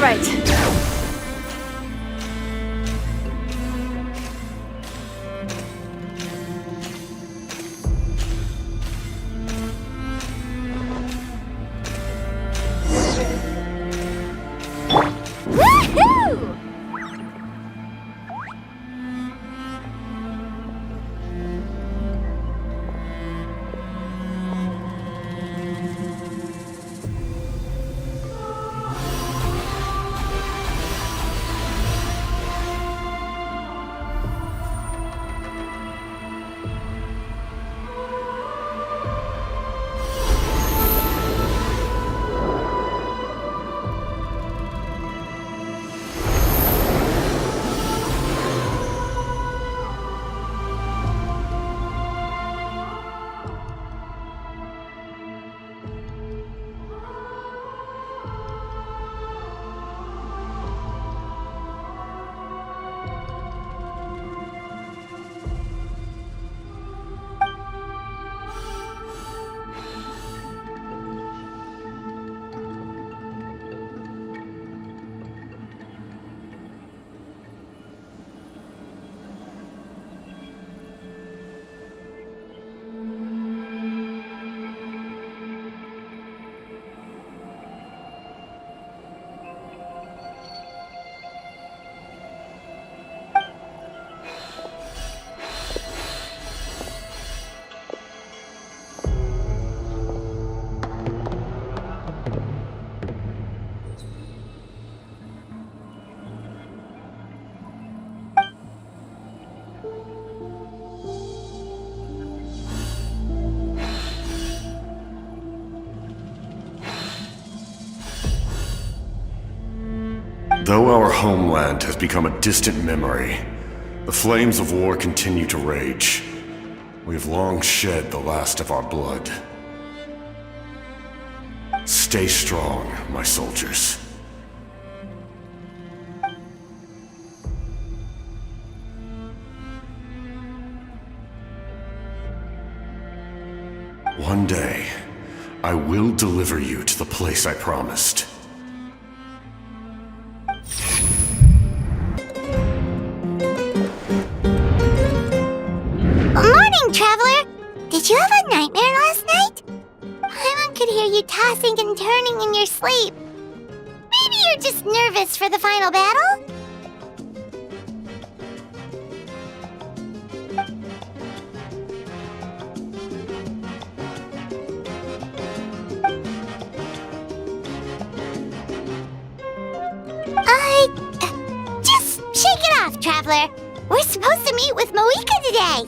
All right. Though our homeland has become a distant memory, the flames of war continue to rage. We have long shed the last of our blood. Stay strong, my soldiers. One day, I will deliver you to the place I promised. Morning, Traveler! Did you have a nightmare last night? Paimon could hear you tossing and turning in your sleep. Maybe you're just nervous for the final battle? Just shake it off, Traveler. We're supposed to meet with Moika today.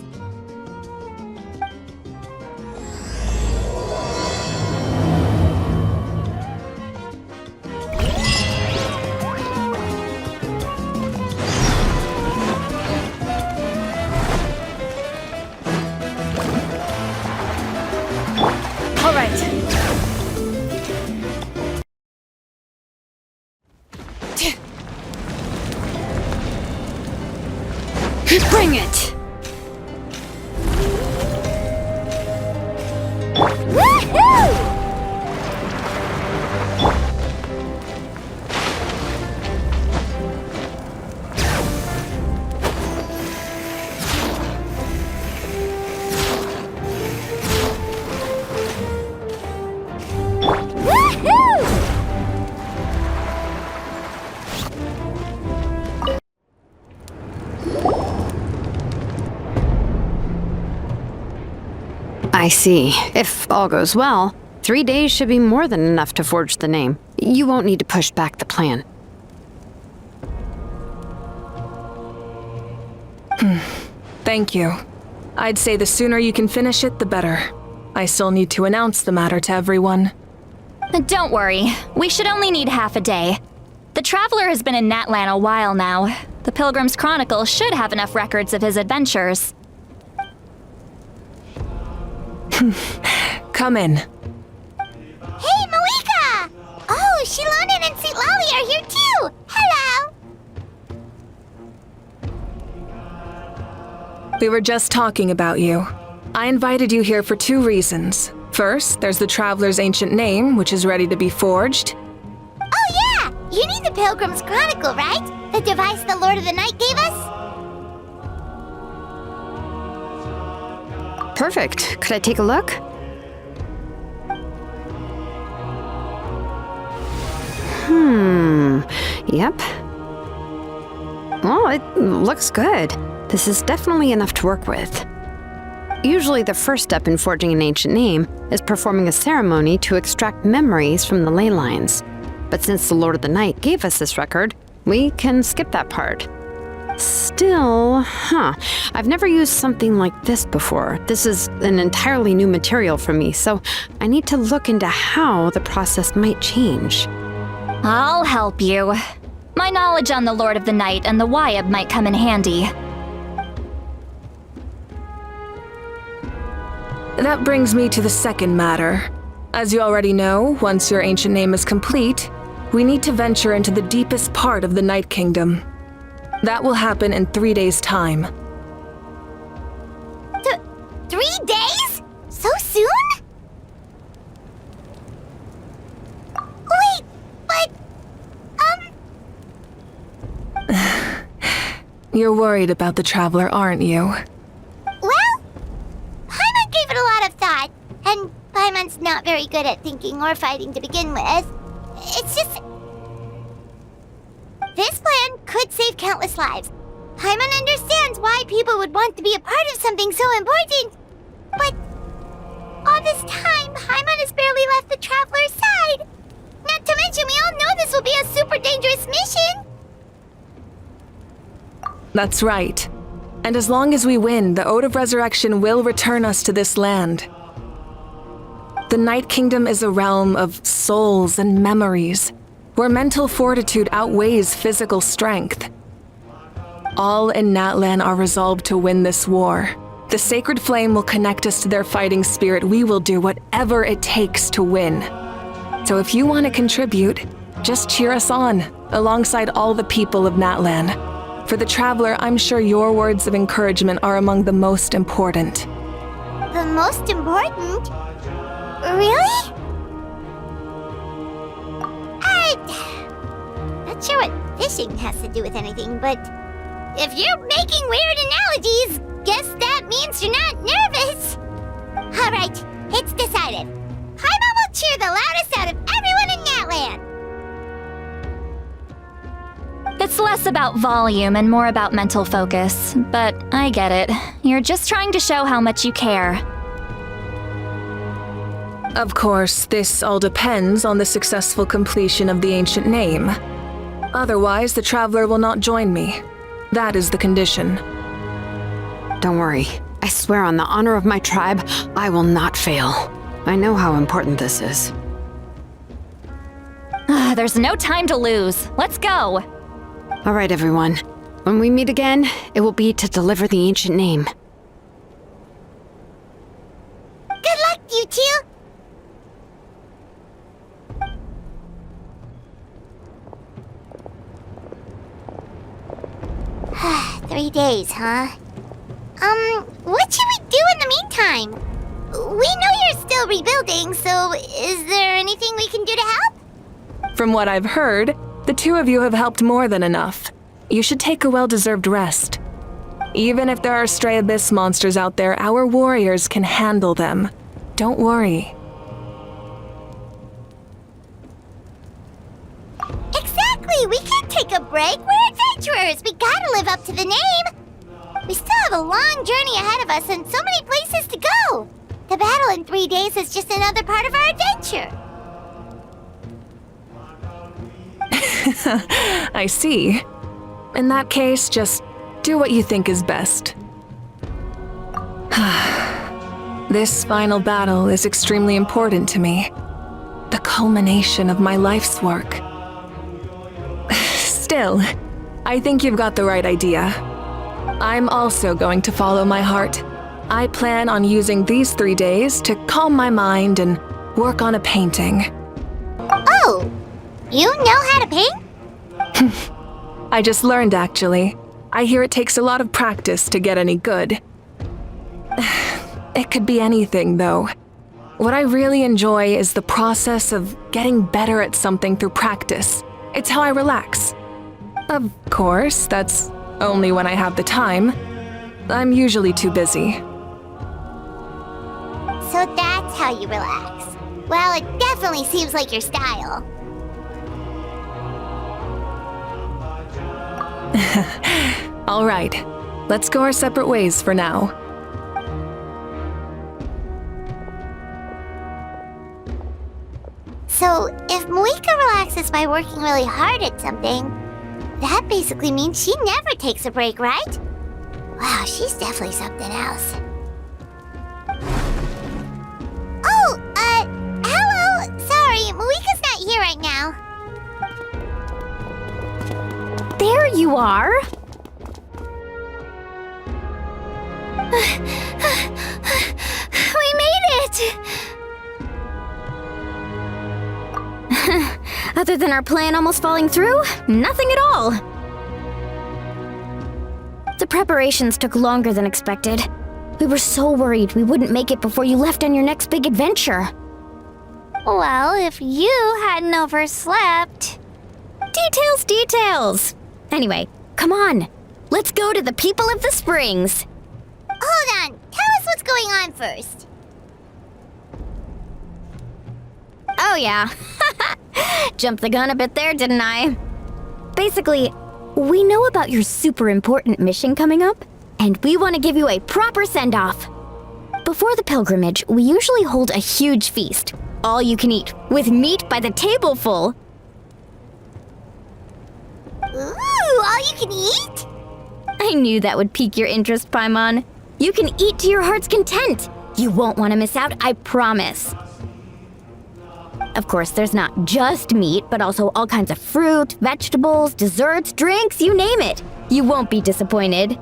All right. Bring it! Woohoo! I see. If all goes well, 3 days should be more than enough to forge the name. You won't need to push back the plan. Thank you. I'd say the sooner you can finish it, the better. I still need to announce the matter to everyone. Don't worry. We should only need half a day. The Traveler has been in Natlan a while now. The Pilgrim's Chronicle should have enough records of his adventures. Come in. Hey, Moika! Oh, Shilonen and St. Lolly are here too! Hello! We were just talking about you. I invited you here for 2 reasons. First, there's the Traveler's ancient name, which is ready to be forged. Oh yeah! You need the Pilgrim's Chronicle, right? The device the Lord of the Night gave us? Perfect. Could I take a look? Yep. Well, it looks good. This is definitely enough to work with. Usually the first step in forging an ancient name is performing a ceremony to extract memories from the ley lines. But since the Lord of the Night gave us this record, we can skip that part. Still, I've never used something like this before. This is an entirely new material for me, so I need to look into how the process might change. I'll help you. My knowledge on the Lord of the Night and the Wyab might come in handy. That brings me to the second matter. As you already know, once your ancient name is complete, we need to venture into the deepest part of the Night Kingdom. That will happen in 3 days' time. 3 days? So soon? Wait, but... You're worried about the Traveler, aren't you? Well, Paimon gave it a lot of thought, and Paimon's not very good at thinking or fighting to begin with. It's just... This plan could save countless lives. Paimon understands why people would want to be a part of something so important. But all this time, Paimon has barely left the Traveler's side. Not to mention, we all know this will be a super dangerous mission. That's right. And as long as we win, the Ode of Resurrection will return us to this land. The Night Kingdom is a realm of souls and memories, where mental fortitude outweighs physical strength. All in Natlan are resolved to win this war. The sacred flame will connect us to their fighting spirit. We will do whatever it takes to win. So if you want to contribute, just cheer us on, alongside all the people of Natlan. For the Traveler, I'm sure your words of encouragement are among the most important. The most important? Really? Not sure what fishing has to do with anything, but if you're making weird analogies, guess that means you're not nervous. All right, it's decided. Paimon will cheer the loudest out of everyone in Natlan. It's less about volume and more about mental focus, but I get it. You're just trying to show how much you care. Of course, this all depends on the successful completion of the ancient name. Otherwise, the Traveler will not join me. That is the condition. Don't worry. I swear on the honor of my tribe, I will not fail. I know how important this is. There's no time to lose. Let's go. All right, everyone. When we meet again, it will be to deliver the ancient name. Good luck, you two. Three days, huh? What should we do in the meantime? We know you're still rebuilding, so is there anything we can do to help? From what I've heard, the two of you have helped more than enough. You should take a well-deserved rest. Even if there are stray abyss monsters out there, our warriors can handle them. Don't worry. Exactly! We can't take a break. We're adventurers. We gotta live up to the name. We still have a long journey ahead of us and so many places to go. The battle in 3 days is just another part of our adventure. I see. In that case, just do what you think is best. This final battle is extremely important to me. The culmination of my life's work. Still, I think you've got the right idea. I'm also going to follow my heart. I plan on using these 3 days to calm my mind and work on a painting. Oh, you know how to paint? I just learned, actually. I hear it takes a lot of practice to get any good. It could be anything, though. What I really enjoy is the process of getting better at something through practice. It's how I relax. Of course, that's only when I have the time. I'm usually too busy. So that's how you relax. Well, it definitely seems like your style. All right, let's go our separate ways for now. So, if Moika relaxes by working really hard at something, that basically means she never takes a break, right? Wow, she's definitely something else. Oh, hello! Sorry, Moika's not here right now. There you are! We made it! Other than our plan almost falling through, nothing at all. The preparations took longer than expected. We were so worried we wouldn't make it before you left on your next big adventure. Well, if you hadn't overslept... Details! Anyway, come on. Let's go to the people of the Springs. Hold on, tell us what's going on first. Oh yeah. Jumped the gun a bit there, didn't I? Basically, we know about your super important mission coming up, and we want to give you a proper send-off. Before the pilgrimage, we usually hold a huge feast. All you can eat, with meat by the tableful. Ooh, all you can eat? I knew that would pique your interest, Paimon. You can eat to your heart's content. You won't want to miss out, I promise. Of course, there's not just meat, but also all kinds of fruit, vegetables, desserts, drinks, you name it. You won't be disappointed.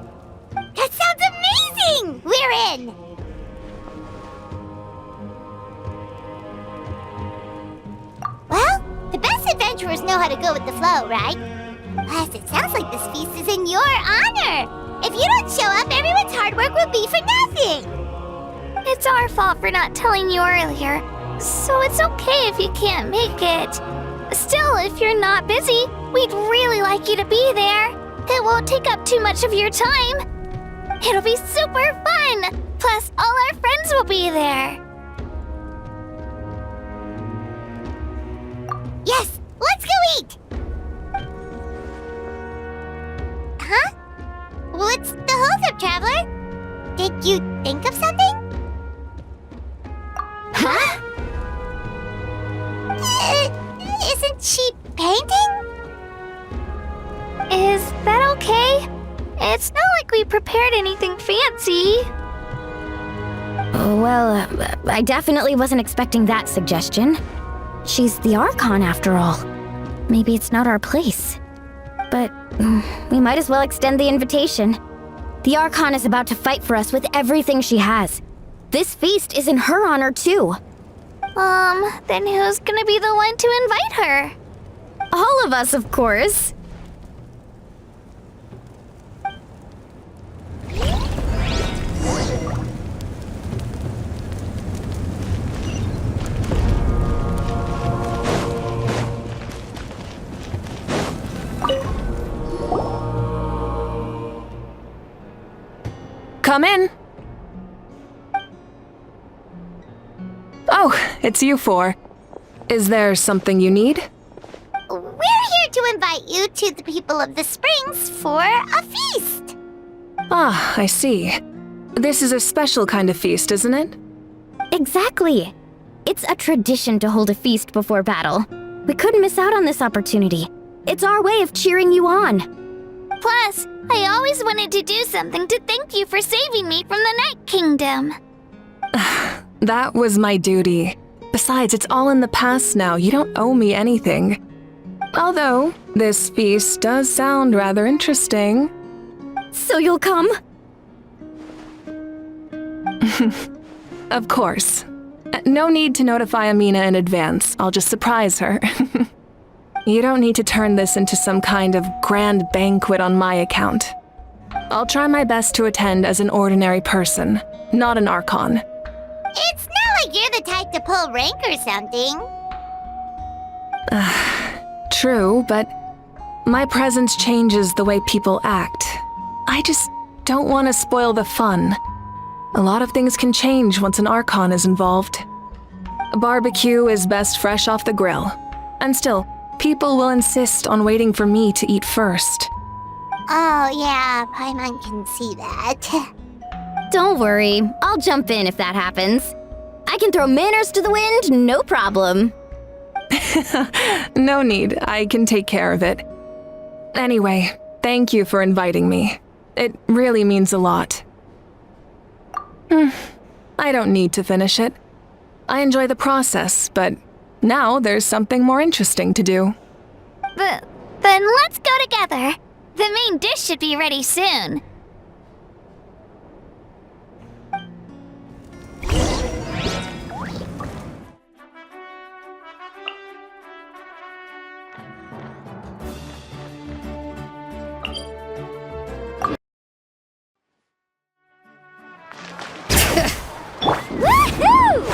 That sounds amazing! We're in! Well, the best adventurers know how to go with the flow, right? Plus, it sounds like this feast is in your honor. If you don't show up, everyone's hard work will be for nothing. It's our fault for not telling you earlier, so it's okay if you can't make it. Still, if you're not busy, we'd really like you to be there. It won't take up too much of your time. It'll be super fun! Plus, all our friends will be there. Yes, let's go eat! Huh? What's the holdup, Traveler? Did you think of something? Huh? Isn't she painting? Is that okay? It's not like we prepared anything fancy. Well, I definitely wasn't expecting that suggestion. She's the Archon, after all. Maybe it's not our place. But we might as well extend the invitation. The Archon is about to fight for us with everything she has. This feast is in her honor, too. Then who's gonna be the one to invite her? All of us, of course. Come in. Oh, it's you four. Is there something you need? We're here to invite you to the people of the Springs for a feast. Ah, I see. This is a special kind of feast, isn't it? Exactly. It's a tradition to hold a feast before battle. We couldn't miss out on this opportunity. It's our way of cheering you on. Plus, I always wanted to do something to thank you for saving me from the Night Kingdom. That was my duty. Besides, it's all in the past now. You don't owe me anything. Although, this feast does sound rather interesting. So you'll come? Of course. No need to notify Amina in advance. I'll just surprise her. You don't need to turn this into some kind of grand banquet on my account. I'll try my best to attend as an ordinary person, not an Archon. It's not like you're the type to pull rank or something. True, but my presence changes the way people act. I just don't want to spoil the fun. A lot of things can change once an Archon is involved. A barbecue is best fresh off the grill. And still, people will insist on waiting for me to eat first. Oh yeah, Paimon can see that. Don't worry, I'll jump in if that happens. I can throw manners to the wind, no problem. No need, I can take care of it. Anyway, thank you for inviting me. It really means a lot. I don't need to finish it. I enjoy the process, but now there's something more interesting to do. Then let's go together. The main dish should be ready soon. Woohoo!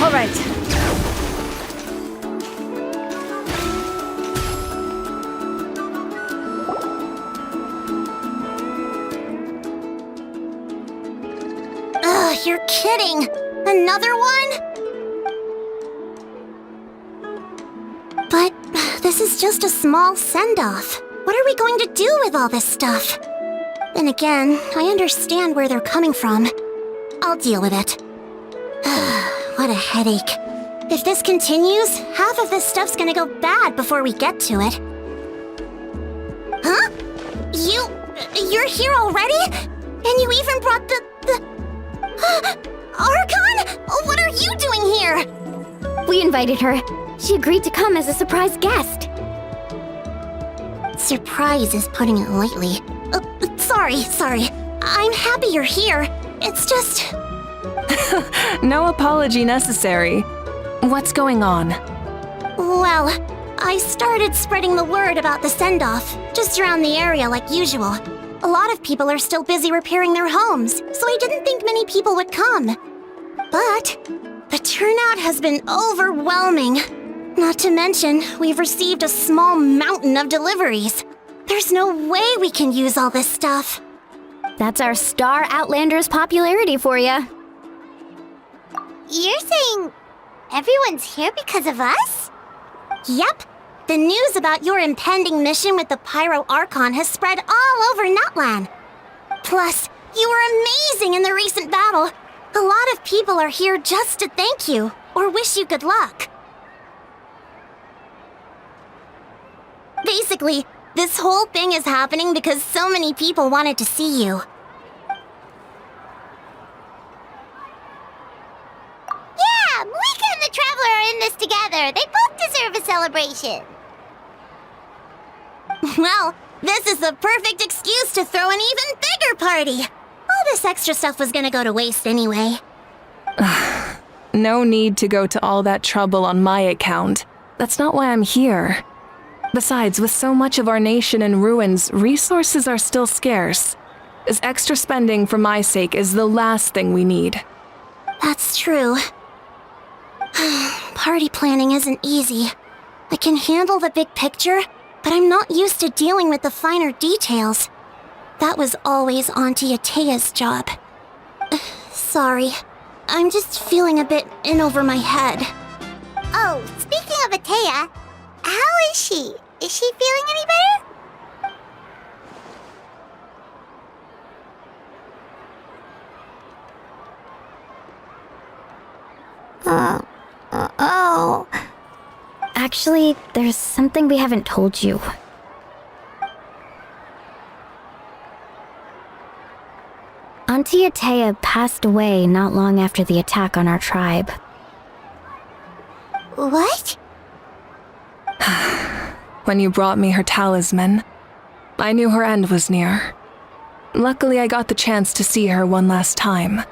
All right. Ugh, you're kidding. Another one? But this is just a small send-off. What are we going to do with all this stuff? Then again, I understand where they're coming from. I'll deal with it. What a headache. If this continues, half of this stuff's gonna go bad before we get to it. Huh? You're here already? And you even brought the... Archon? What are you doing here? We invited her. She agreed to come as a surprise guest. Surprise is putting it lightly. Sorry. I'm happy you're here. It's just... No apology necessary. What's going on? Well, I started spreading the word about the send-off, just around the area like usual. A lot of people are still busy repairing their homes, so I didn't think many people would come. But the turnout has been overwhelming. Not to mention, we've received a small mountain of deliveries. There's no way we can use all this stuff. That's our Star Outlander's popularity for you. You're saying everyone's here because of us? Yep. The news about your impending mission with the Pyro Archon has spread all over Nutland. Plus, you were amazing in the recent battle. A lot of people are here just to thank you, or wish you good luck. Basically, this whole thing is happening because so many people wanted to see you. Yeah, Malika and the Traveler are in this together. They both deserve a celebration. Well, this is the perfect excuse to throw an even bigger party. All this extra stuff was gonna go to waste anyway. No need to go to all that trouble on my account. That's not why I'm here. Besides, with so much of our nation in ruins, resources are still scarce. This extra spending for my sake is the last thing we need. That's true. Party planning isn't easy. I can handle the big picture, but I'm not used to dealing with the finer details. That was always Auntie Atea's job. Sorry. I'm just feeling a bit in over my head. Oh, speaking of Atea, how is she? Is she feeling any better? Oh. Actually, there's something we haven't told you. Auntie Atea passed away not long after the attack on our tribe. What? When you brought me her talisman, I knew her end was near. Luckily, I got the chance to see her one last time.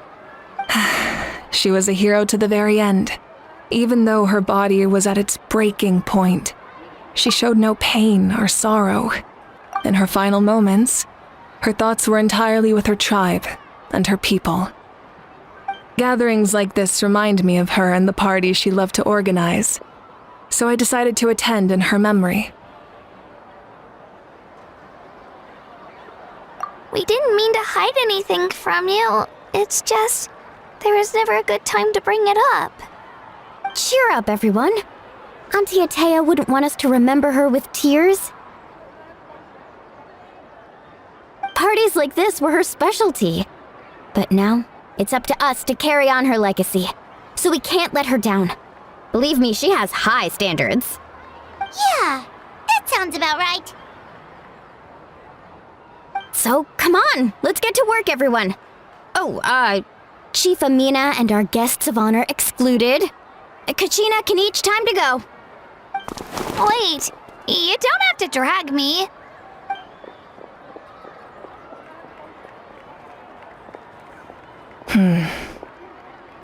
She was a hero to the very end. Even though her body was at its breaking point, she showed no pain or sorrow. In her final moments, Her thoughts were entirely with her tribe and her people. Gatherings like this remind me of her and the parties she loved to organize, so I decided to attend in her memory. We didn't mean to hide anything from you. It's just, there was never a good time to bring it up. Cheer up, everyone. Auntie Atea wouldn't want us to remember her with tears. Parties like this were her specialty. But now, it's up to us to carry on her legacy. So we can't let her down. Believe me, she has high standards. Yeah, that sounds about right. So, come on, let's get to work, everyone. Oh, Chief Amina and our guests of honor excluded. Kachina can each time to go. Wait, you don't have to drag me.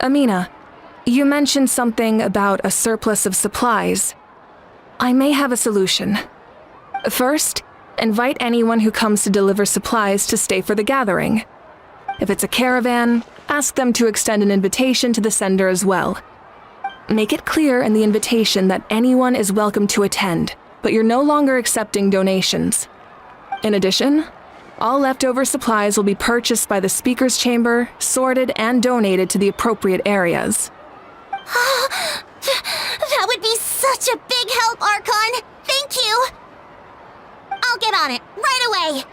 Amina, you mentioned something about a surplus of supplies. I may have a solution. First, invite anyone who comes to deliver supplies to stay for the gathering. If it's a caravan, ask them to extend an invitation to the sender as well. Make it clear in the invitation that anyone is welcome to attend, but you're no longer accepting donations. In addition, all leftover supplies will be purchased by the speaker's chamber, sorted, and donated to the appropriate areas. That would be such a big help, Archon. Thank you. I'll get on it right away.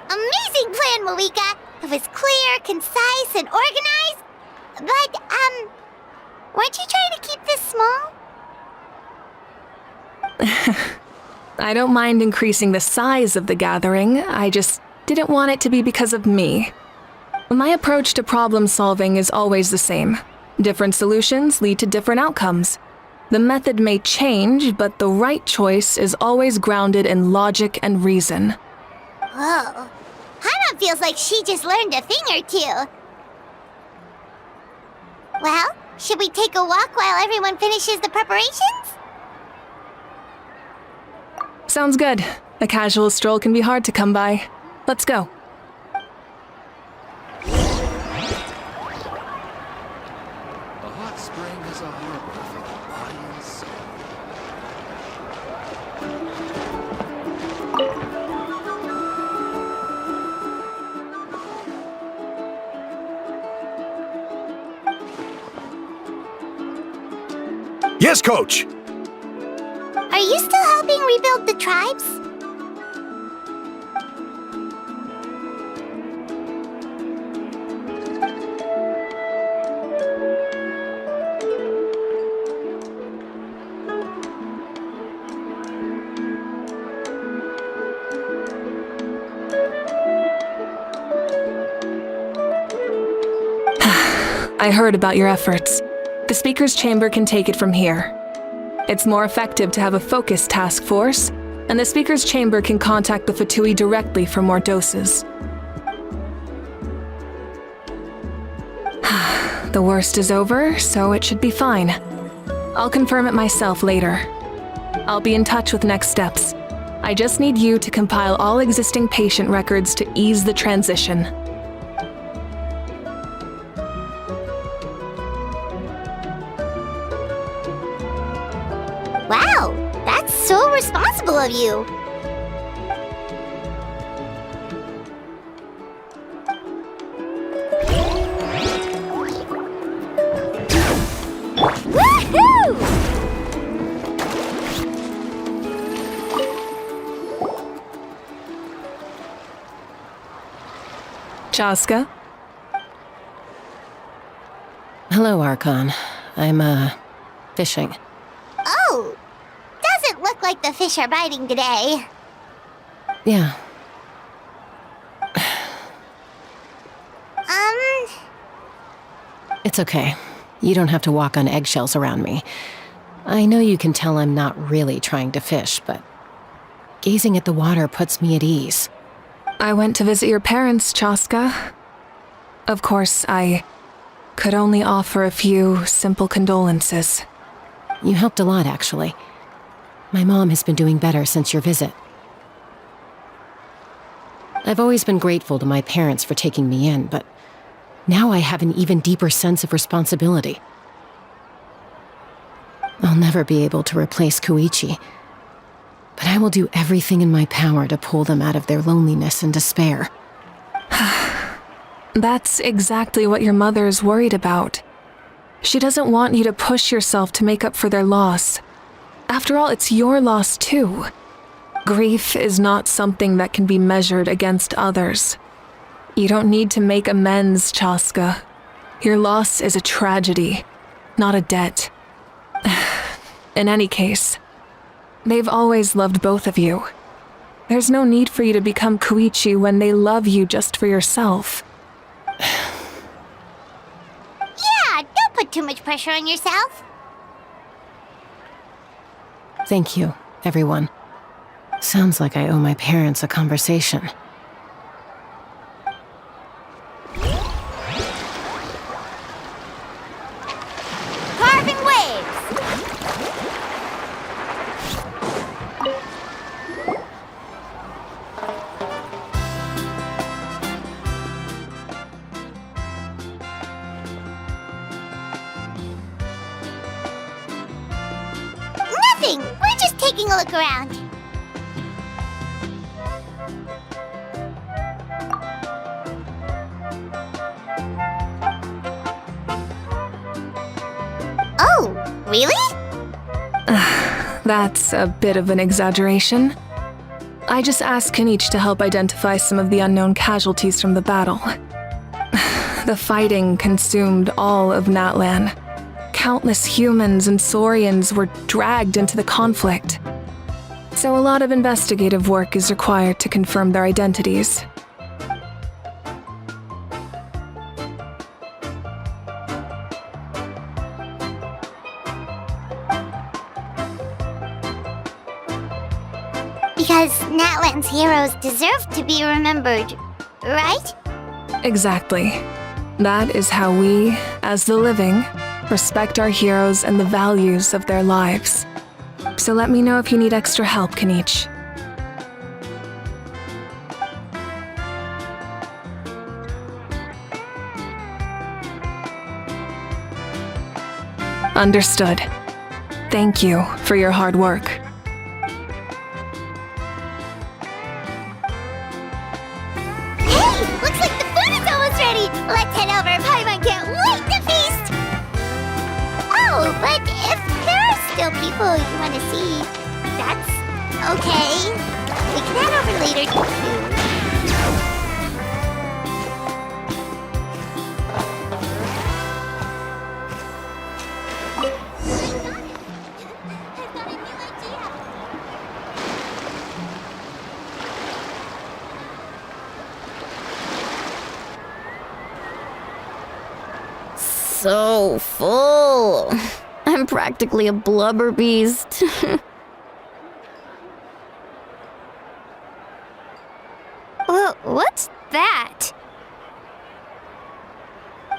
Amazing plan, Malika. It was clear, concise, and organized. But, weren't you trying to keep this small? I don't mind increasing the size of the gathering, I just didn't want it to be because of me. My approach to problem solving is always the same. Different solutions lead to different outcomes. The method may change, but the right choice is always grounded in logic and reason. Whoa. Paimon feels like she just learned a thing or two. Well, should we take a walk while everyone finishes the preparations? Sounds good. A casual stroll can be hard to come by. Let's go. A hot spring is a harbor for the body and soul. Yes, Coach! Are you still helping rebuild the tribes? I heard about your efforts. The speaker's chamber can take it from here. It's more effective to have a focused task force, and the speaker's chamber can contact the Fatui directly for more doses. The worst is over, so it should be fine. I'll confirm it myself later. I'll be in touch with next steps. I just need you to compile all existing patient records to ease the transition. Wow, that's so responsible of you. Woohoo! Chaska? Hello, Archon. I'm, fishing. Oh, doesn't look like the fish are biting today. Yeah. It's okay. You don't have to walk on eggshells around me. I know you can tell I'm not really trying to fish, but gazing at the water puts me at ease. I went to visit your parents, Chaska. Of course, I could only offer a few simple condolences. You helped a lot, actually. My mom has been doing better since your visit. I've always been grateful to my parents for taking me in, but now I have an even deeper sense of responsibility. I'll never be able to replace Koichi, but I will do everything in my power to pull them out of their loneliness and despair. That's exactly what your mother is worried about. She doesn't want you to push yourself to make up for their loss. After all, it's your loss too. Grief is not something that can be measured against others. You don't need to make amends, Chaska. Your loss is a tragedy, not a debt. In any case, they've always loved both of you. There's no need for you to become Koichi when they love you just for yourself. Yeah, don't put too much pressure on yourself. Thank you, everyone. Sounds like I owe my parents a conversation. Carving waves! Nothing! We're just taking a look around. Oh, really? That's a bit of an exaggeration. I just asked Kanich to help identify some of the unknown casualties from the battle. The fighting consumed all of Natlan. Countless humans and Saurians were dragged into the conflict. So a lot of investigative work is required to confirm their identities. Because Natlan's heroes deserve to be remembered, right? Exactly. That is how we, as the living, respect our heroes and the values of their lives. So let me know if you need extra help, Kanich. Understood. Thank you for your hard work. Hey, looks like the food is almost ready! Let's head over! Paimon can't wait to feast! Oh, but if there are still people you want to see, that's okay. We can head over later to food. I've got a new idea! So full. I'm practically a blubber beast. What's that?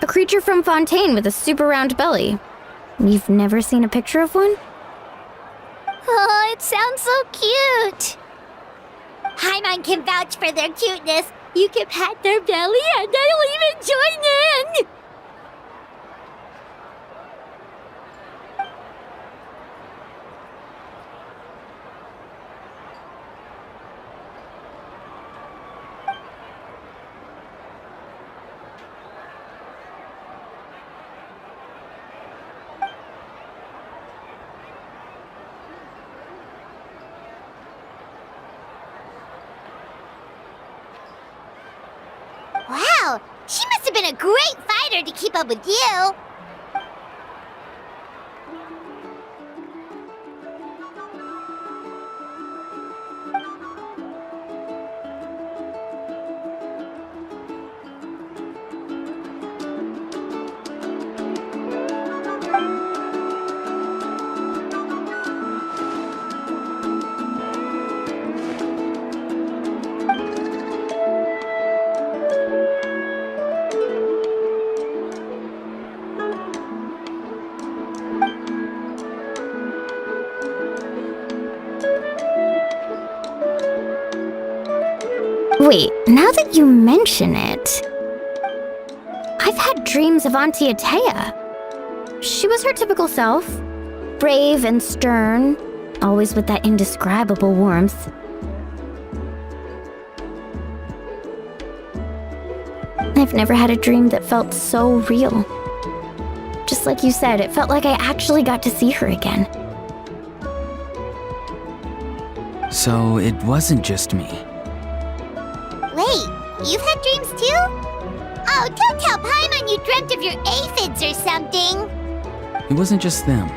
A creature from Fontaine with a super round belly. You've never seen a picture of one? Oh, it sounds so cute! Paimon can vouch for their cuteness. You can pat their belly and I'll even join in! Wow, she must have been a great fighter to keep up with you. Wait, now that you mention it, I've had dreams of Auntie Atea. She was her typical self, brave and stern, always with that indescribable warmth. I've never had a dream that felt so real. Just like you said, it felt like I actually got to see her again. So it wasn't just me. Wait, you've had dreams too? Oh, don't tell Paimon you dreamt of your aphids or something. It wasn't just them.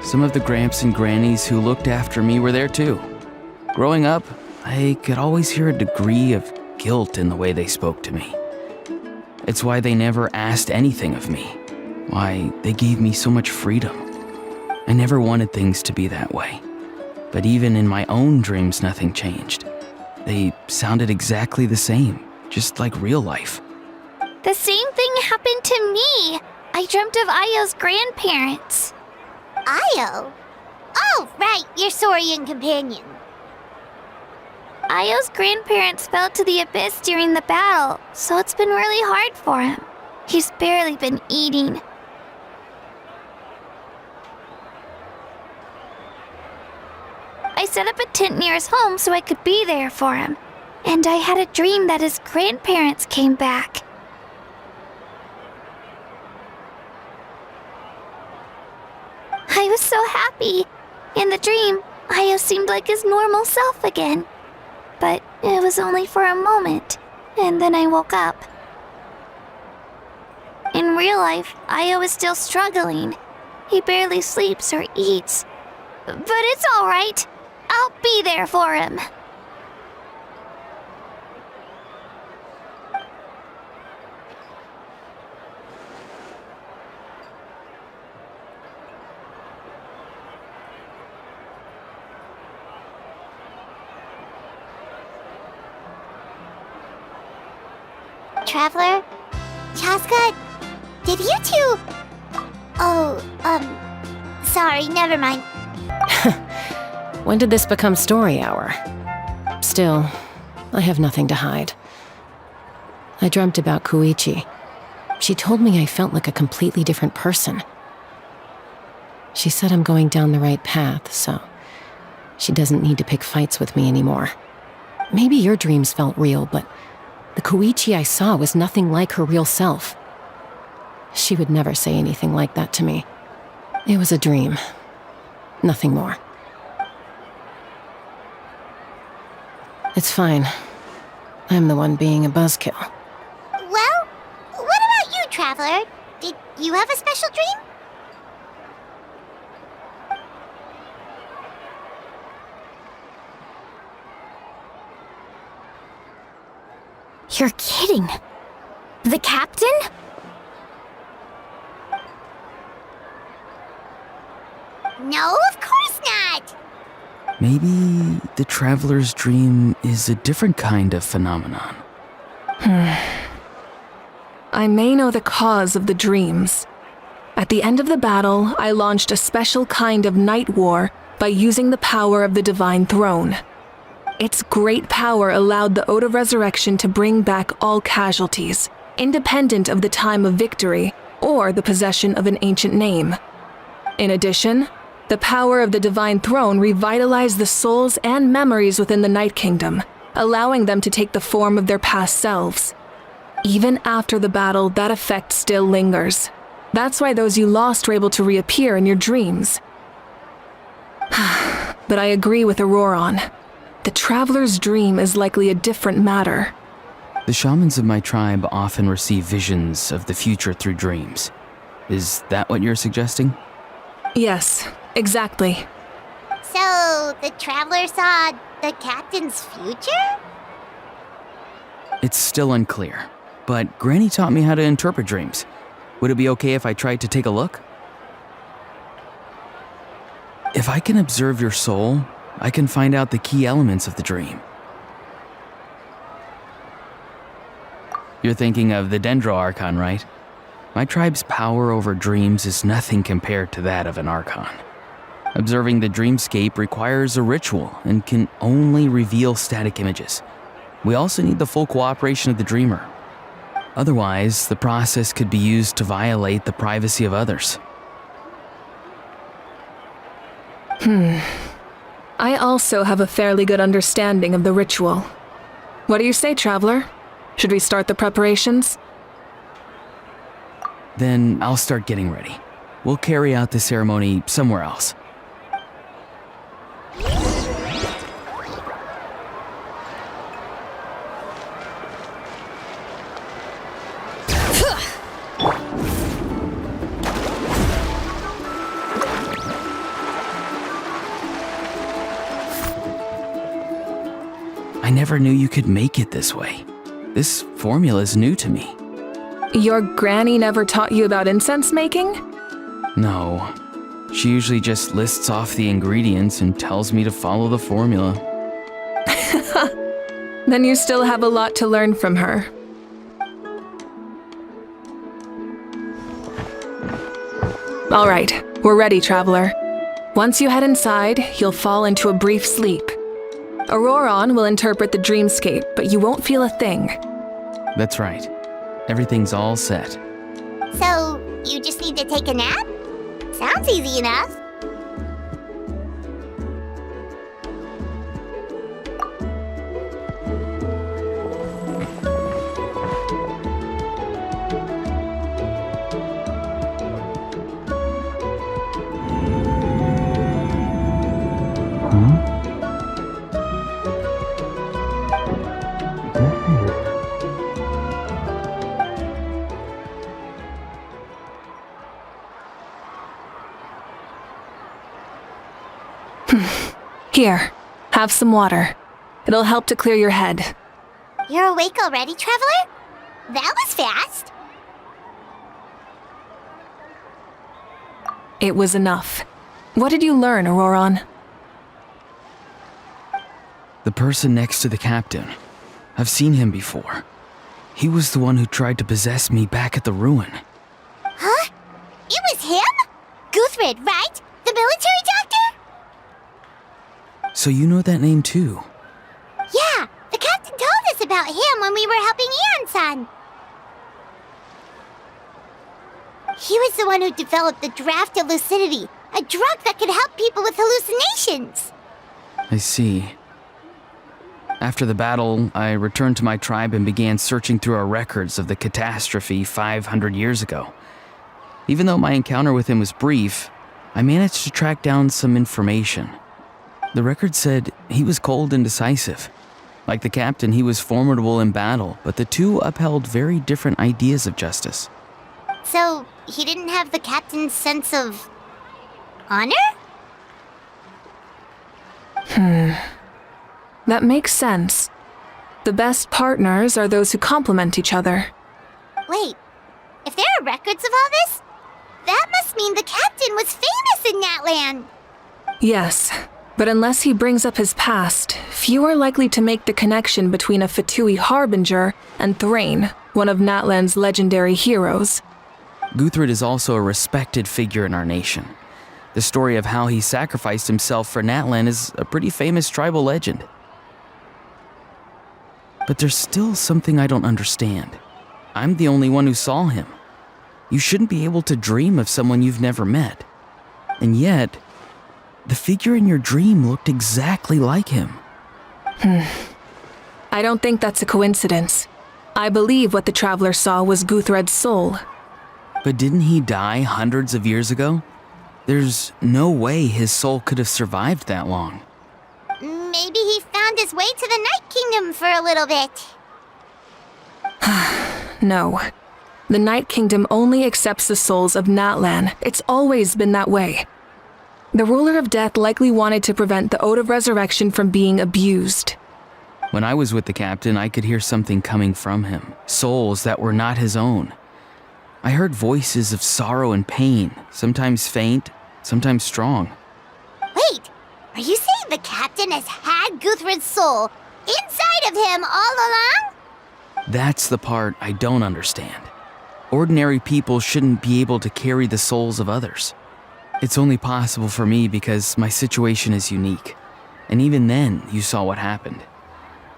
Some of the Gramps and Grannies who looked after me were there too. Growing up, I could always hear a degree of guilt in the way they spoke to me. It's why they never asked anything of me. Why they gave me so much freedom. I never wanted things to be that way. But even in my own dreams, nothing changed. They sounded exactly the same, just like real life. The same thing happened to me. I dreamt of Io's grandparents. Io? Oh, right, your Saurian companion. Io's grandparents fell to the abyss during the battle, so it's been really hard for him. He's barely been eating. I set up a tent near his home so I could be there for him. And I had a dream that his grandparents came back. I was so happy. In the dream, Io seemed like his normal self again. But it was only for a moment, and then I woke up. In real life, Io is still struggling. He barely sleeps or eats. But it's all right. I'll be there for him. Traveler? Chaska? Did you two... Oh, sorry, never mind. When did this become story hour? Still, I have nothing to hide. I dreamt about Koichi. She told me I felt like a completely different person. She said I'm going down the right path, so she doesn't need to pick fights with me anymore. Maybe your dreams felt real, but the Koichi I saw was nothing like her real self. She would never say anything like that to me. It was a dream. Nothing more. It's fine. I'm the one being a buzzkill. Well, what about you, Traveler? Did you have a special dream? You're kidding. The captain? No, of course not! Maybe the traveler's dream is a different kind of phenomenon. I may know the cause of the dreams. At the end of the battle, I launched a special kind of night war by using the power of the Divine Throne. Its great power allowed the Ode of Resurrection to bring back all casualties, independent of the time of victory or the possession of an ancient name. In addition, the power of the Divine Throne revitalized the souls and memories within the Night Kingdom, allowing them to take the form of their past selves. Even after the battle, that effect still lingers. That's why those you lost were able to reappear in your dreams. But I agree with Auroron. The Traveler's dream is likely a different matter. The shamans of my tribe often receive visions of the future through dreams. Is that what you're suggesting? Yes, exactly. So, the Traveler saw the captain's future? It's still unclear, but Granny taught me how to interpret dreams. Would it be okay if I tried to take a look? If I can observe your soul, I can find out the key elements of the dream. You're thinking of the Dendro Archon, right? My tribe's power over dreams is nothing compared to that of an Archon. Observing the dreamscape requires a ritual and can only reveal static images. We also need the full cooperation of the Dreamer. Otherwise, the process could be used to violate the privacy of others. I also have a fairly good understanding of the ritual. What do you say, Traveler? Should we start the preparations? Then I'll start getting ready. We'll carry out the ceremony somewhere else. I never knew you could make it this way. This formula is new to me. Your granny never taught you about incense making? No. She usually just lists off the ingredients and tells me to follow the formula. Then you still have a lot to learn from her. All right, we're ready, Traveler. Once you head inside, you'll fall into a brief sleep. Auroron will interpret the dreamscape, but you won't feel a thing. That's right. Everything's all set. So, you just need to take a nap? Sounds easy enough. Here, have some water. It'll help to clear your head. You're awake already, Traveler? That was fast. It was enough. What did you learn, Auroron? The person next to the captain. I've seen him before. He was the one who tried to possess me back at the ruin. Huh? It was him? Guthred, right? The military doctor? So you know that name too? Yeah, the captain told us about him when we were helping Ian-san. He was the one who developed the draft of lucidity, a drug that could help people with hallucinations. I see. After the battle, I returned to my tribe and began searching through our records of the catastrophe 500 years ago. Even though my encounter with him was brief, I managed to track down some information. The record said he was cold and decisive. Like the captain, he was formidable in battle, but the two upheld very different ideas of justice. So, he didn't have the captain's sense of honor? That makes sense. The best partners are those who complement each other. Wait, if there are records of all this, that must mean the captain was famous in that land. Yes, but unless he brings up his past, few are likely to make the connection between a Fatui harbinger and Thrain, one of Natlan's legendary heroes. Guthred is also a respected figure in our nation. The story of how he sacrificed himself for Natlan is a pretty famous tribal legend. But there's still something I don't understand. I'm the only one who saw him. You shouldn't be able to dream of someone you've never met. And yet, the figure in your dream looked exactly like him. I don't think that's a coincidence. I believe what the Traveler saw was Guthred's soul. But didn't he die hundreds of years ago? There's no way his soul could have survived that long. Maybe he found his way to the Night Kingdom for a little bit. No. The Night Kingdom only accepts the souls of Natlan. It's always been that way. The Ruler of Death likely wanted to prevent the Ode of Resurrection from being abused. When I was with the captain, I could hear something coming from him. Souls that were not his own. I heard voices of sorrow and pain, sometimes faint, sometimes strong. Wait, are you saying the captain has had Guthred's soul inside of him all along? That's the part I don't understand. Ordinary people shouldn't be able to carry the souls of others. It's only possible for me because my situation is unique. And even then, you saw what happened.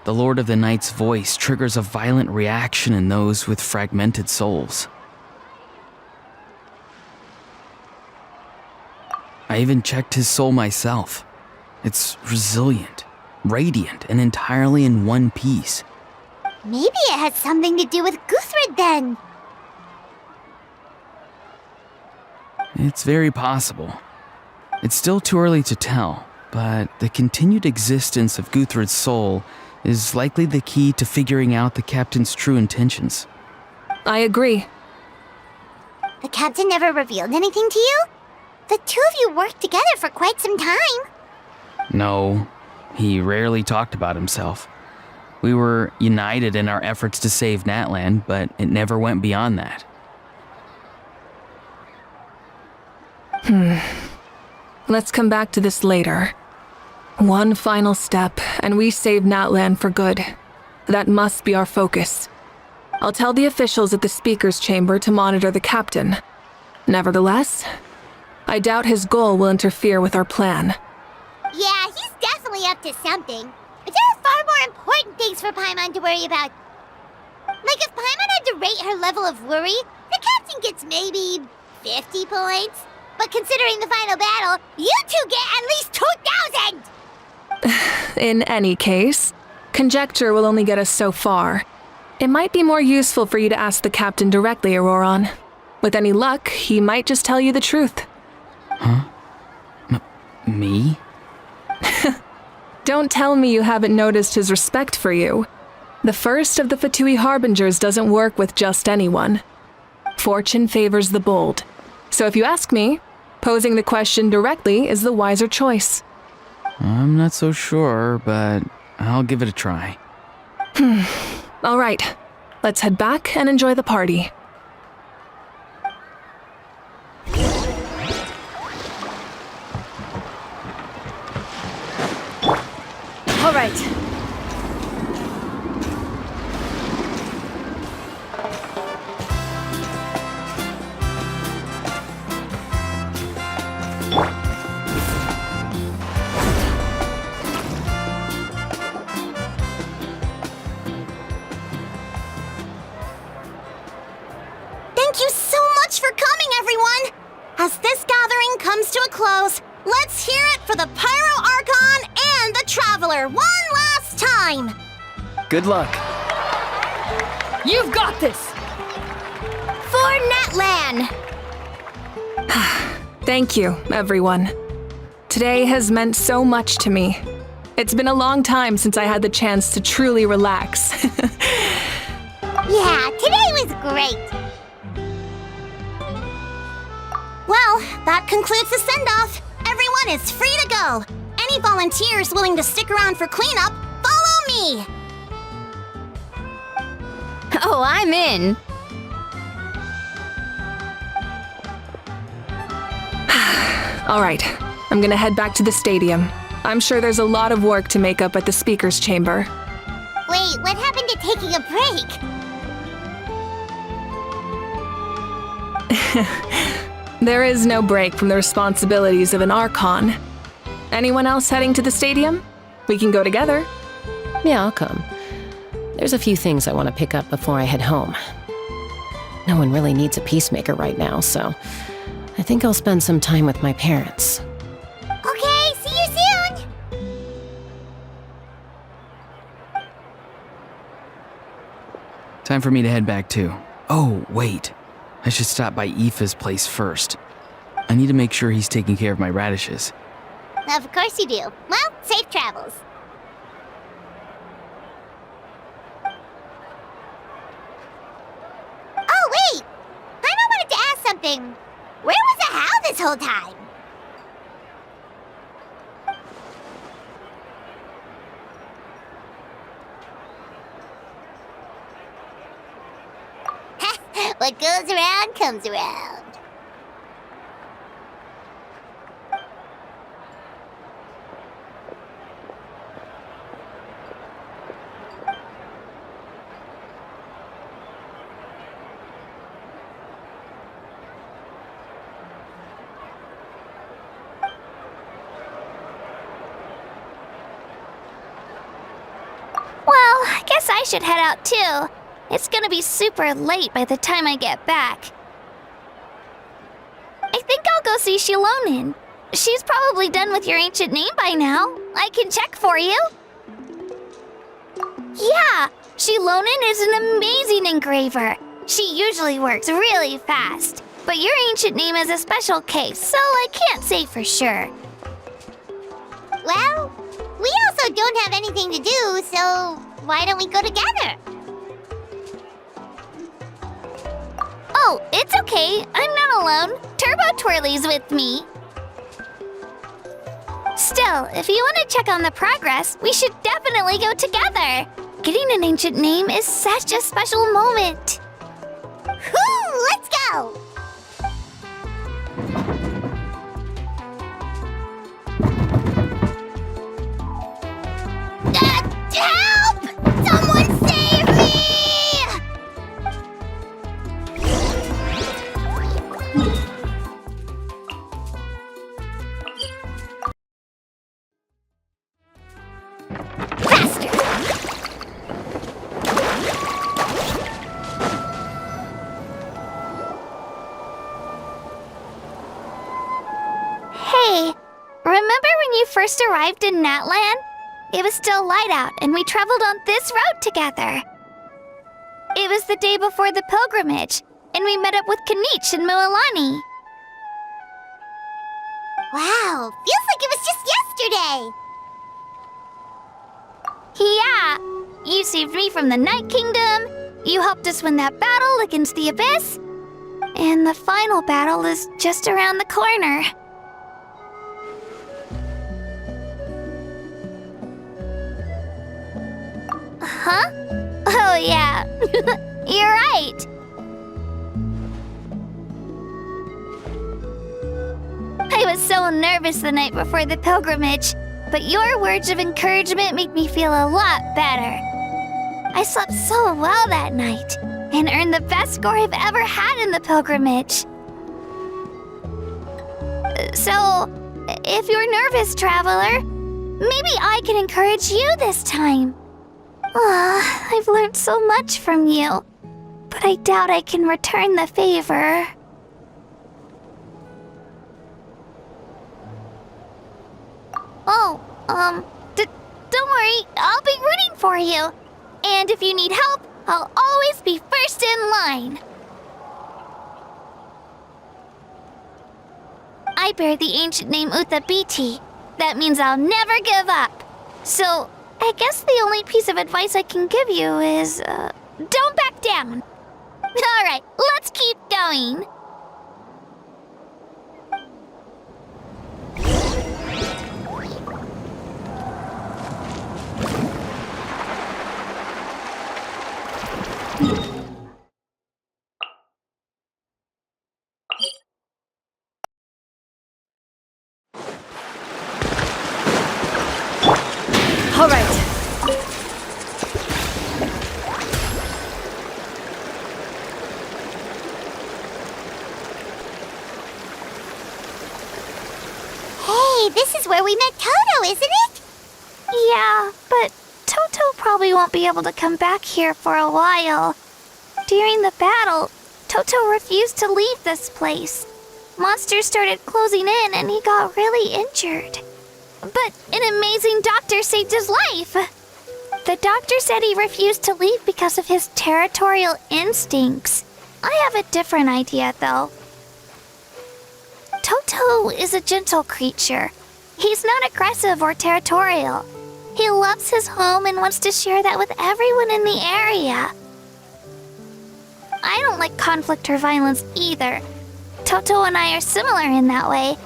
The Lord of the Night's voice triggers a violent reaction in those with fragmented souls. I even checked his soul myself. It's resilient, radiant, and entirely in one piece. Maybe it has something to do with Guthred then. It's very possible. It's still too early to tell, but the continued existence of Guthred's soul is likely the key to figuring out the captain's true intentions. I agree. The captain never revealed anything to you? The two of you worked together for quite some time. No, he rarely talked about himself. We were united in our efforts to save Natlan, but it never went beyond that. Let's come back to this later. One final step, and we save Natlan for good. That must be our focus. I'll tell the officials at the speaker's chamber to monitor the captain. Nevertheless, I doubt his goal will interfere with our plan. Yeah, he's definitely up to something. But there are far more important things for Paimon to worry about. Like if Paimon had to rate her level of worry, the captain gets maybe 50 points. But considering the final battle, you two get at least 2,000! In any case, conjecture will only get us so far. It might be more useful for you to ask the captain directly, Auroron. With any luck, he might just tell you the truth. Huh? Me? Don't tell me you haven't noticed his respect for you. The first of the Fatui Harbingers doesn't work with just anyone. Fortune favors the bold. So if you ask me, posing the question directly is the wiser choice. I'm not so sure, but I'll give it a try. All right, let's head back and enjoy the party. All right. Thank you so much for coming, everyone! As this gathering comes to a close, let's hear it for the Pyro Archon and the Traveler one last time! Good luck. You've got this! For Natlan! Thank you, everyone. Today has meant so much to me. It's been a long time since I had the chance to truly relax. Yeah, today was great! Well, that concludes the send-off. Everyone is free to go. Any volunteers willing to stick around for cleanup, follow me! Oh, I'm in. All right, I'm gonna head back to the stadium. I'm sure there's a lot of work to make up at the speaker's chamber. Wait, what happened to taking a break? There is no break from the responsibilities of an Archon. Anyone else heading to the stadium? We can go together. Yeah, I'll come. There's a few things I want to pick up before I head home. No one really needs a peacemaker right now, so I think I'll spend some time with my parents. Okay, see you soon! Time for me to head back too. Oh, wait. I should stop by Aoife's place first. I need to make sure he's taking care of my radishes. Of course you do. Well, safe travels. Oh, wait! I wanted to ask something. Where was the Hal this whole time? What goes around comes around. Well, guess I should head out too. It's gonna be super late by the time I get back. I think I'll go see Shilonin. She's probably done with your ancient name by now. I can check for you. Yeah, Shilonin is an amazing engraver. She usually works really fast. But your ancient name is a special case, so I can't say for sure. Well, we also don't have anything to do, so why don't we go together? Oh, it's okay. I'm not alone. Turbo Twirly's with me. Still, if you want to check on the progress, we should definitely go together. Getting an ancient name is such a special moment. Whoo! Let's go! Help! Someone save me! Faster! Hey, remember when you first arrived in Natlan? It was still light out, and we traveled on this road together. It was the day before the pilgrimage, and we met up with Kanich and Mualani. Wow, feels like it was just yesterday. Yeah, you saved me from the Night Kingdom, you helped us win that battle against the Abyss, and the final battle is just around the corner. Huh? Oh, yeah. You're right. I was so nervous the night before the pilgrimage, but your words of encouragement made me feel a lot better. I slept so well that night and earned the best score I've ever had in the pilgrimage. So, if you're nervous, traveler, maybe I can encourage you this time. I've learned so much from you, but I doubt I can return the favor. Oh, don't worry, I'll be rooting for you. And if you need help, I'll always be first in line. I bear the ancient name Uthabiti. That means I'll never give up. So, I guess the only piece of advice I can give you is, don't back down. Alright, let's keep going. All right. Hey, this is where we met Toto, isn't it? Yeah, but Toto probably won't be able to come back here for a while. During the battle, Toto refused to leave this place. Monsters started closing in and he got really injured. But an amazing doctor saved his life. The doctor said he refused to leave because of his territorial instincts. I have a different idea, though. Toto is a gentle creature. He's not aggressive or territorial. He loves his home and wants to share that with everyone in the area. I don't like conflict or violence either. Toto and I are similar in that way.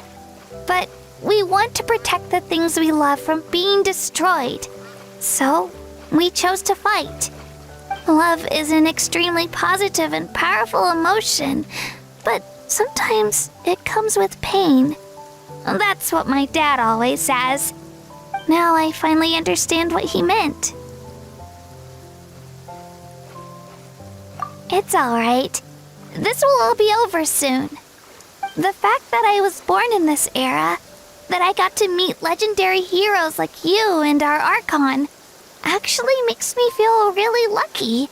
But we want to protect the things we love from being destroyed. So, we chose to fight. Love is an extremely positive and powerful emotion, but sometimes it comes with pain. That's what my dad always says. Now I finally understand what he meant. It's alright. This will all be over soon. The fact that I was born in this era, that I got to meet legendary heroes like you and our Archon, actually makes me feel really lucky.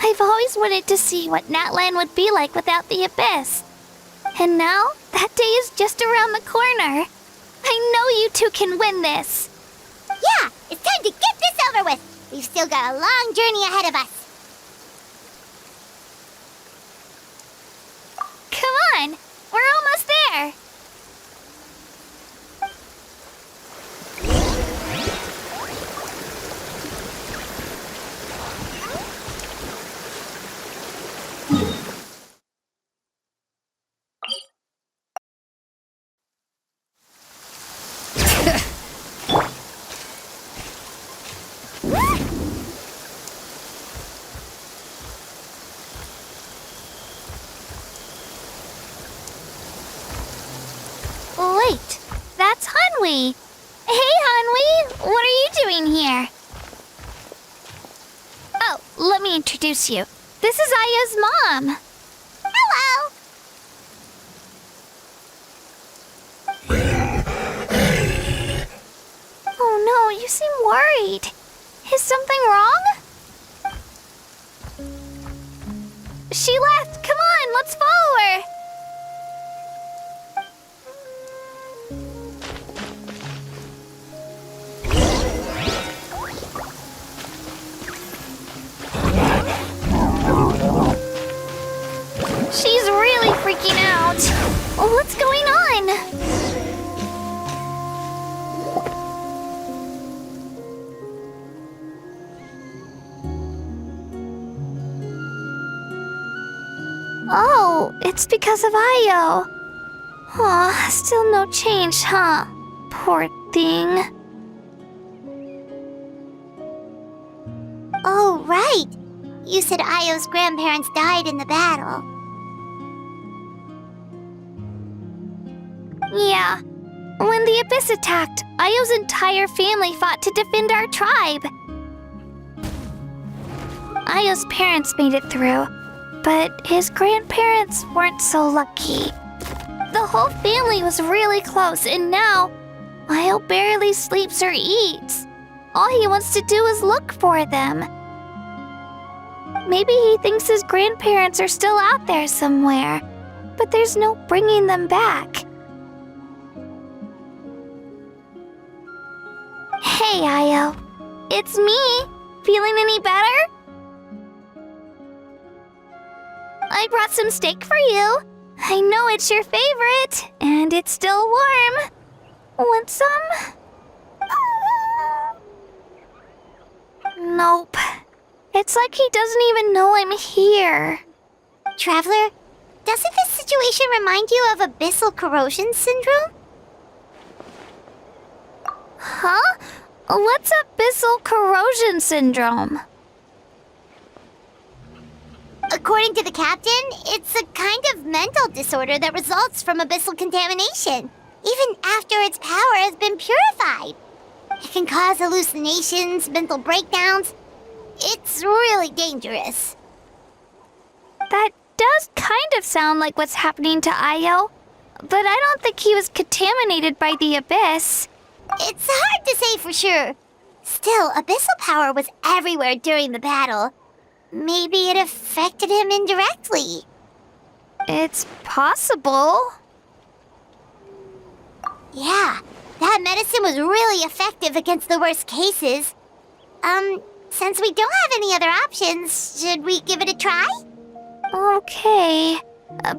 I've always wanted to see what Natlan would be like without the Abyss. And now, that day is just around the corner. I know you two can win this. Yeah, it's time to get this over with. We've still got a long journey ahead of us. Come on, we're almost there. Wait, that's Hanwi. Hey, Hanwi, what are you doing here? Oh, let me introduce you. This is Aya's mom. Hello. Oh no, you seem worried. Is something wrong? She left. Come on, let's follow her. She's really freaking out. What's going on? Oh, it's because of Io. Aw, still no change, huh? Poor thing. Oh, right. You said Io's grandparents died in the battle. Yeah. When the Abyss attacked, Io's entire family fought to defend our tribe. Io's parents made it through, but his grandparents weren't so lucky. The whole family was really close, and now Io barely sleeps or eats. All he wants to do is look for them. Maybe he thinks his grandparents are still out there somewhere, but there's no bringing them back. Hey, Io. It's me. Feeling any better? I brought some steak for you. I know it's your favorite, and it's still warm. Want some? Nope. It's like he doesn't even know I'm here. Traveler, doesn't this situation remind you of abyssal corrosion syndrome? Huh? What's abyssal corrosion syndrome? According to the captain, it's a kind of mental disorder that results from abyssal contamination, even after its power has been purified. It can cause hallucinations, mental breakdowns. It's really dangerous. That does kind of sound like what's happening to Io, but I don't think he was contaminated by the Abyss. It's hard to say for sure. Still, abyssal power was everywhere during the battle. Maybe it affected him indirectly. It's possible. Yeah, that medicine was really effective against the worst cases. Since we don't have any other options, should we give it a try? Okay,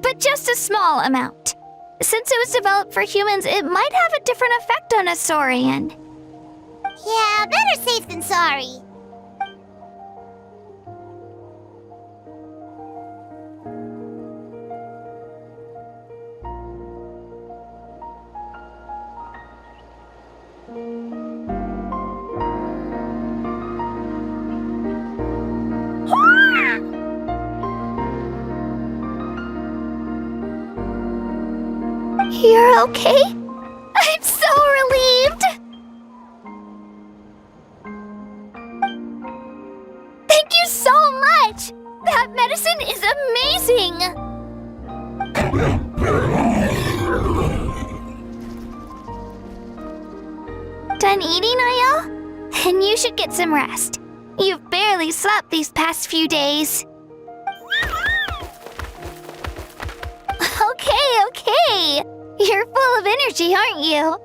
but just a small amount. Since it was developed for humans, it might have a different effect on a Saurian. Yeah, better safe than sorry. You're okay? I'm so relieved! Thank you so much! That medicine is amazing! Done eating, Io? And you should get some rest. You've barely slept these past few days. Okay. You're full of energy, aren't you?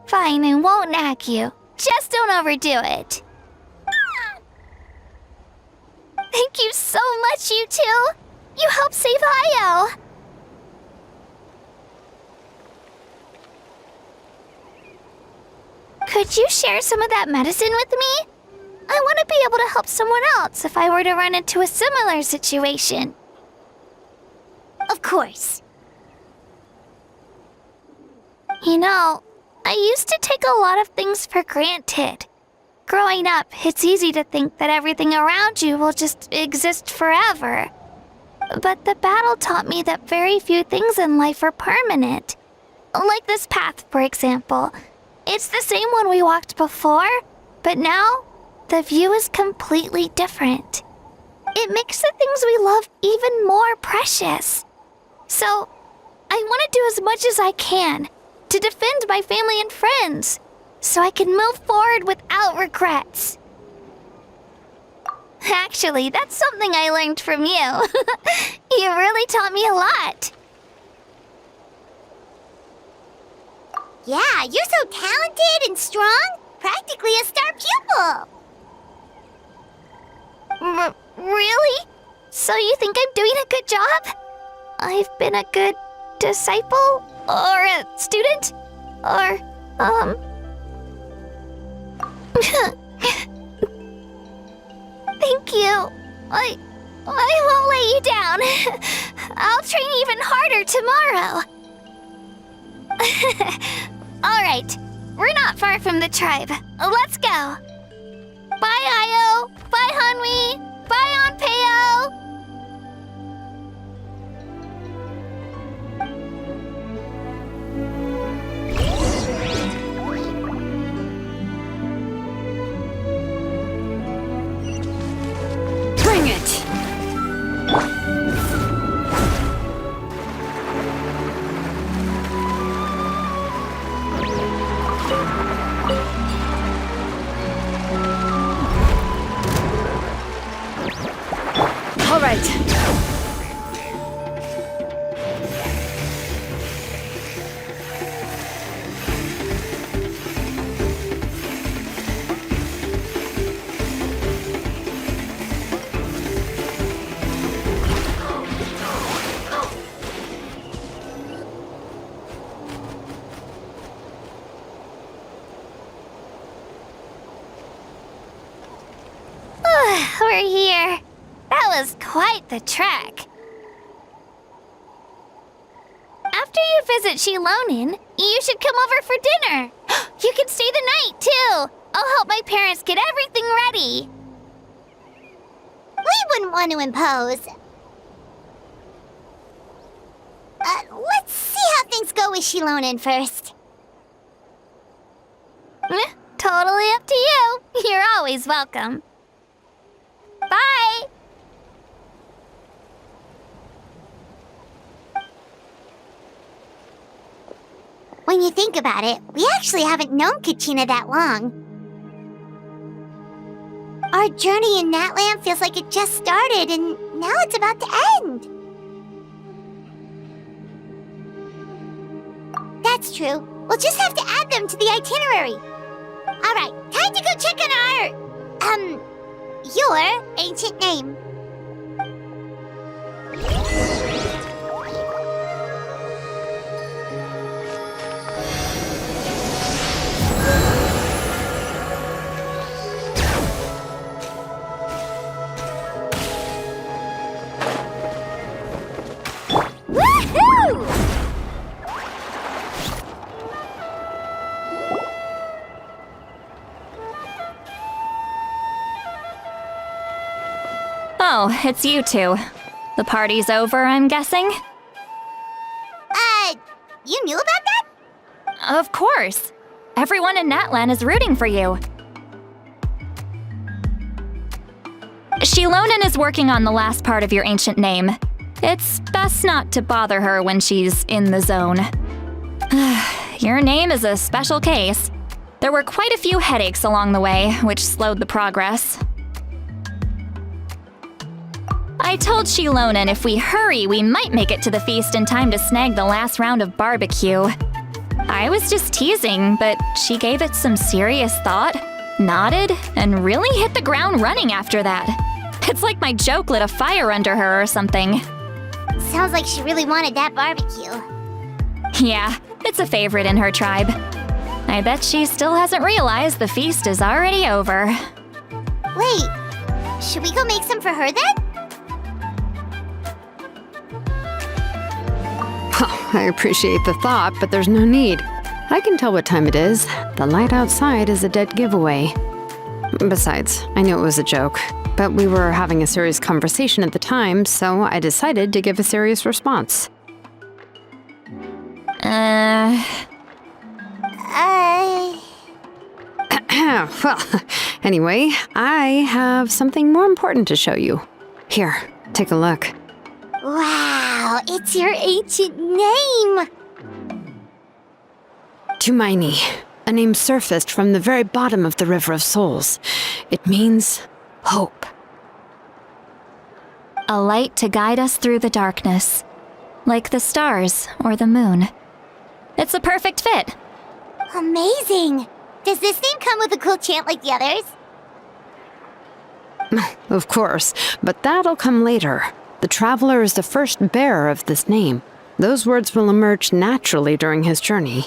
Fine, I won't nag you. Just don't overdo it. Thank you so much, you two. You helped save Io. Could you share some of that medicine with me? I want to be able to help someone else if I were to run into a similar situation. Of course. You know, I used to take a lot of things for granted. Growing up, it's easy to think that everything around you will just exist forever. But the battle taught me that very few things in life are permanent. Like this path, for example. It's the same one we walked before, but now the view is completely different. It makes the things we love even more precious. So, I want to do as much as I can to defend my family and friends, so I can move forward without regrets. Actually, that's something I learned from you. You really taught me a lot. Yeah, you're so talented and strong. Practically a star pupil. Really? So you think I'm doing a good job? I've been a good disciple? Or a student? Or, Thank you. I won't let you down. I'll train even harder tomorrow. All right, we're not far from the tribe. Let's go. Bye, Io. Bye, Hanwi. Bye, Onpeo. Bring it! All right. We're here. That was quite the trek. After you visit Shilonin, you should come over for dinner. You can stay the night, too. I'll help my parents get everything ready. We wouldn't want to impose. Let's see how things go with Shilonin first. Totally up to you. You're always welcome. Bye! When you think about it, we actually haven't known Kachina that long. Our journey in Natland feels like it just started, and now it's about to end. That's true. We'll just have to add them to the itinerary. All right, time to go check on your ancient name. Woohoo! Oh, it's you two. The party's over, I'm guessing? You knew about that? Of course. Everyone in Natlan is rooting for you. Shilonin is working on the last part of your ancient name. It's best not to bother her when she's in the zone. Your name is a special case. There were quite a few headaches along the way, which slowed the progress. I told Shilonan if we hurry, we might make it to the feast in time to snag the last round of barbecue. I was just teasing, but she gave it some serious thought, nodded, and really hit the ground running after that. It's like my joke lit a fire under her or something. Sounds like she really wanted that barbecue. Yeah, it's a favorite in her tribe. I bet she still hasn't realized the feast is already over. Wait, should we go make some for her then? I appreciate the thought, but there's no need. I can tell what time it is. The light outside is a dead giveaway. Besides, I knew it was a joke, but we were having a serious conversation at the time, so I decided to give a serious response. Well, anyway, I have something more important to show you. Here, take a look. Wow, it's your ancient name! Tumaini, a name surfaced from the very bottom of the River of Souls. It means hope. A light to guide us through the darkness, like the stars or the moon. It's a perfect fit. Amazing! Does this name come with a cool chant like the others? Of course, but that'll come later. The Traveler is the first bearer of this name. Those words will emerge naturally during his journey.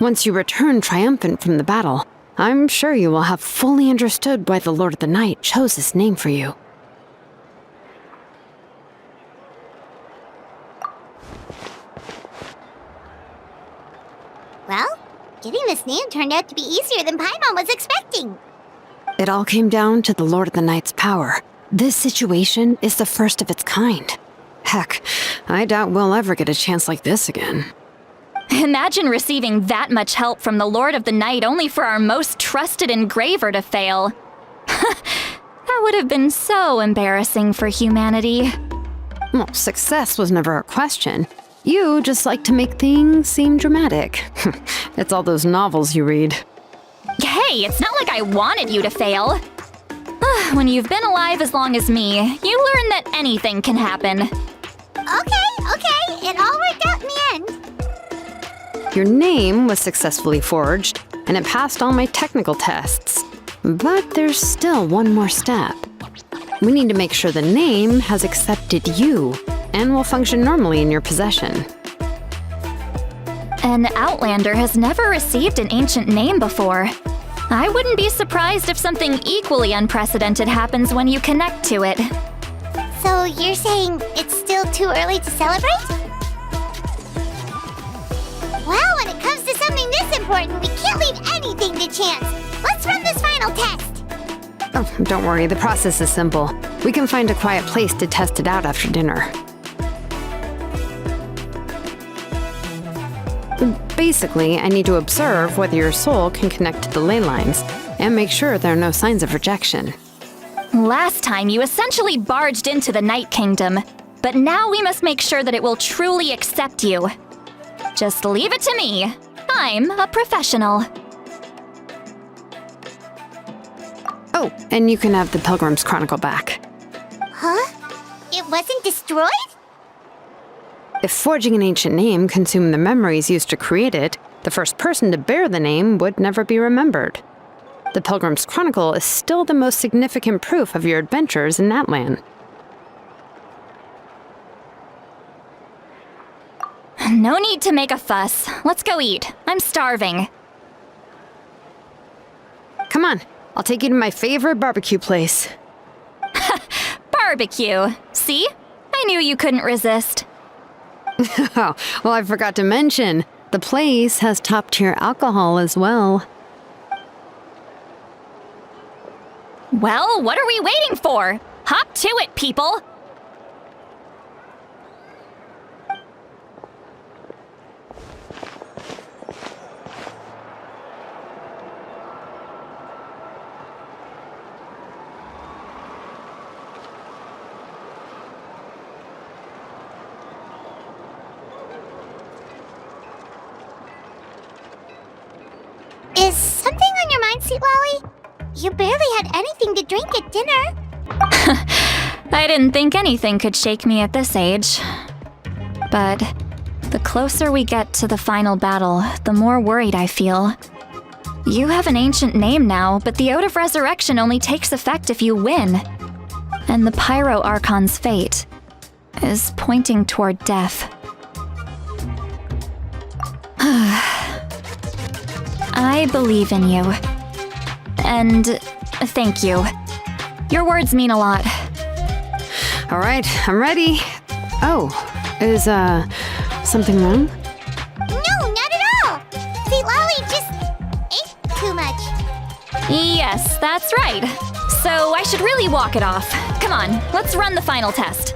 Once you return triumphant from the battle, I'm sure you will have fully understood why the Lord of the Night chose this name for you. Well, getting this name turned out to be easier than Paimon was expecting. It all came down to the Lord of the Night's power. This situation is the first of its kind. Heck, I doubt we'll ever get a chance like this again. Imagine receiving that much help from the Lord of the Night only for our most trusted engraver to fail. That would have been so embarrassing for humanity. Well, success was never a question. You just like to make things seem dramatic. It's all those novels you read. Hey, it's not like I wanted you to fail. When you've been alive as long as me, you learn that anything can happen. Okay, it all worked out in the end. Your name was successfully forged, and it passed all my technical tests. But there's still one more step. We need to make sure the name has accepted you, and will function normally in your possession. An Outlander has never received an ancient name before. I wouldn't be surprised if something equally unprecedented happens when you connect to it. So you're saying it's still too early to celebrate? Well, when it comes to something this important, we can't leave anything to chance. Let's run this final test. Oh, don't worry, the process is simple. We can find a quiet place to test it out after dinner. Basically, I need to observe whether your soul can connect to the ley lines, and make sure there are no signs of rejection. Last time, you essentially barged into the Night Kingdom, but now we must make sure that it will truly accept you. Just leave it to me. I'm a professional. Oh, and you can have the Pilgrim's Chronicle back. Huh? It wasn't destroyed? If forging an ancient name consumed the memories used to create it, the first person to bear the name would never be remembered. The Pilgrim's Chronicle is still the most significant proof of your adventures in Natlan. No need to make a fuss. Let's go eat. I'm starving. Come on, I'll take you to my favorite barbecue place. Barbecue. See? I knew you couldn't resist. Oh, well, I forgot to mention, the place has top-tier alcohol as well. Well, what are we waiting for? Hop to it, people! Is something Sweet Lolly? You barely had anything to drink at dinner. I didn't think anything could shake me at this age. But the closer we get to the final battle, the more worried I feel. You have an ancient name now, but the Ode of Resurrection only takes effect if you win. And the Pyro Archon's fate is pointing toward death. I believe in you. And thank you. Your words mean a lot. All right, I'm ready. Oh, is, something wrong? No, not at all. Sweet Lolly just ate too much. Yes, that's right. So I should really walk it off. Come on, let's run the final test.